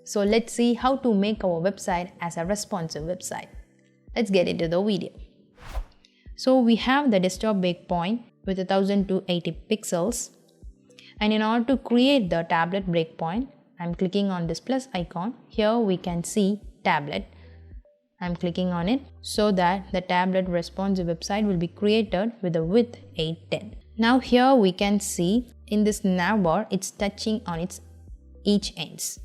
So let's see how to make our website as a responsive website. Let's get into the video. So we have the desktop breakpoint with 1280 pixels. And in order to create the tablet breakpoint, I'm clicking on this plus icon. Here we can see tablet. I'm clicking on it so that the tablet responsive website will be created with a width 810. Now here we can see in this navbar, it's touching on its each ends.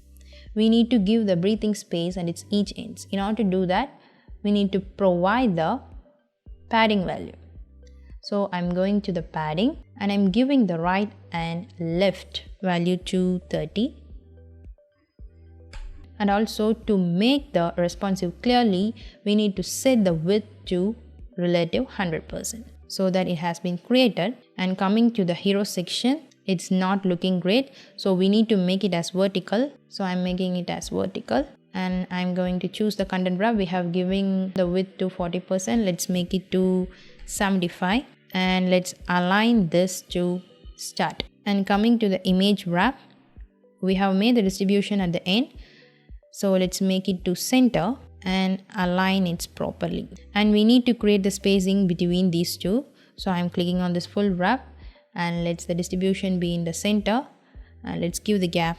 We need to give the breathing space and its each ends. In order to do that, we need to provide the padding value. So I'm going to the padding and I'm giving the right and left value to 30. And also to make the responsive clearly, we need to set the width to relative 100% so that it has been created. And coming to the hero section, it's not looking great. So we need to make it as vertical. So I'm making it as vertical and I'm going to choose the content wrap. We have given the width to 40%. Let's make it to 75 and let's align this to start. And coming to the image wrap, we have made the distribution at the end. So let's make it to center and align it properly. And we need to create the spacing between these two. So I'm clicking on this full wrap and let's the distribution be in the center and let's give the gap.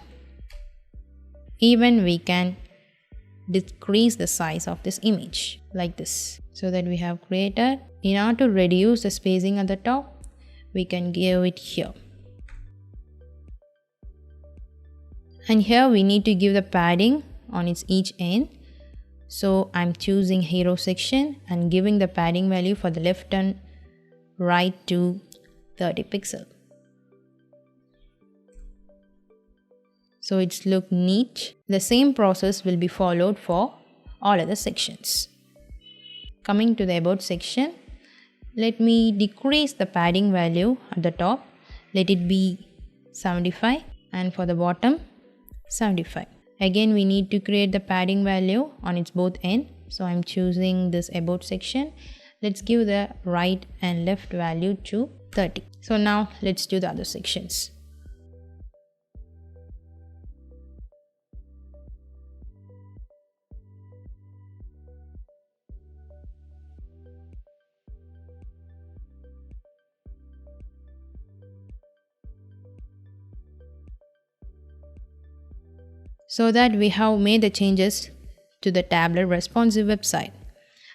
Even we can decrease the size of this image like this so that we have created. In order to reduce the spacing at the top, we can give it here. And here we need to give the padding on its each end. So I'm choosing hero section and giving the padding value for the left and right to 30 pixel. So it's look neat. The same process will be followed for all other sections. Coming to the about section, let me decrease the padding value at the top. Let it be 75 and for the bottom 75. Again, we need to create the padding value on its both ends. So I'm choosing this about section. Let's give the right and left value to 30. So now let's do the other sections. So that we have made the changes to the tablet responsive website.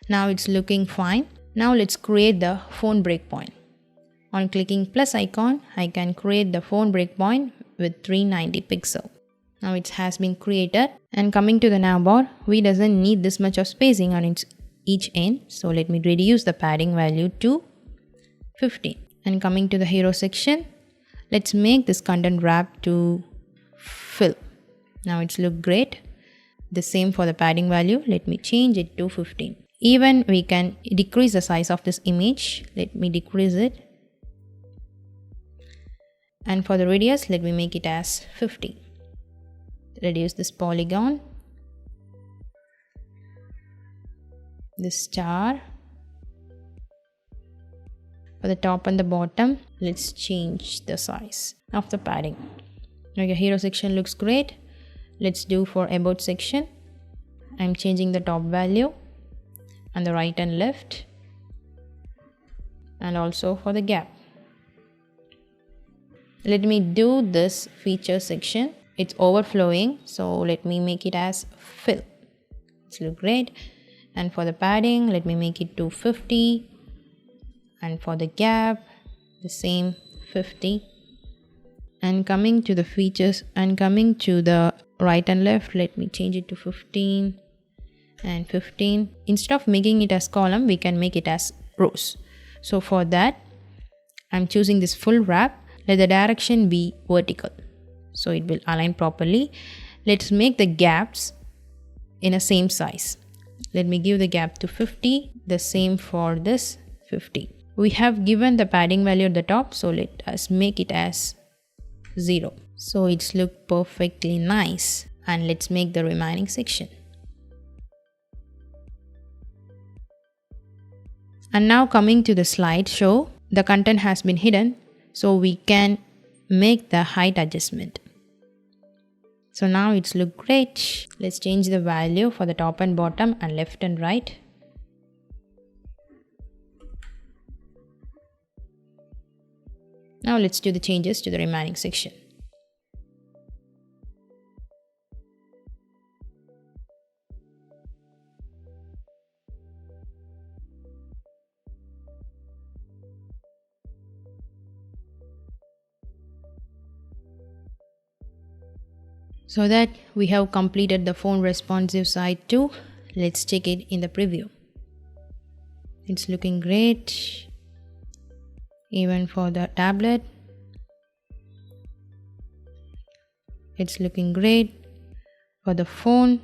Now it's looking fine. Now let's create the phone breakpoint. On clicking plus icon, I can create the phone breakpoint with 390 pixel. Now it has been created. And coming to the navbar, we doesn't need this much of spacing on its each end. So let me reduce the padding value to 15. And coming to the hero section, let's make this content wrap to fill. Now it's look great. The same for the padding value. Let me change it to 15. Even we can decrease the size of this image. Let me decrease it. And for the radius, let me make it as 50. Reduce this polygon. This star. For the top and the bottom, let's change the size of the padding. Okay, hero section looks great. Let's do for about section. I'm changing the top value and the right and left and also for the gap. Let me do this feature section. It's overflowing, so let me make it as fill. It's look great. And for the padding, let me make it to 50 and for the gap the same 50. And coming to the features and coming to the right and left, let me change it to 15 and 15. Instead of making it as column, we can make it as rows. So for that, I'm choosing this full wrap. Let the direction be vertical so it will align properly. Let's make the gaps in a same size. Let me give the gap to 50. The same for this 50. We have given the padding value at the top, so let us make it as 0. So it's look perfectly nice. And let's make the remaining section. And now coming to the slideshow, the content has been hidden, so we can make the height adjustment. So now it's look great. Let's change the value for the top and bottom and left and right. Now let's do the changes to the remaining section. So that we have completed the phone responsive side too, let's check it in the preview. It's looking great. Even for the tablet, it's looking great. For the phone,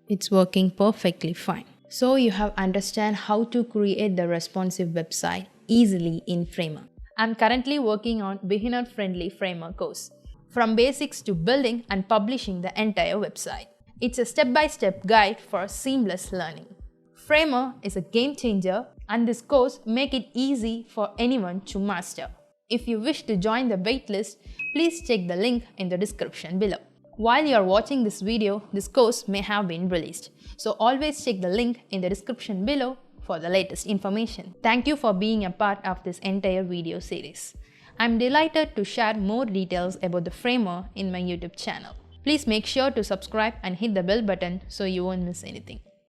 it's working perfectly fine. So you have understand how to create the responsive website easily in Framer. I'm currently working on beginner-friendly Framer course, from basics to building and publishing the entire website. It's a step-by-step guide for seamless learning. Framer is a game changer and this course make it easy for anyone to master. If you wish to join the waitlist, please check the link in the description below. While you are watching this video, this course may have been released. So always check the link in the description below for the latest information. Thank you for being a part of this entire video series. I'm delighted to share more details about the Framer in my YouTube channel. Please make sure to subscribe and hit the bell button so you won't miss anything.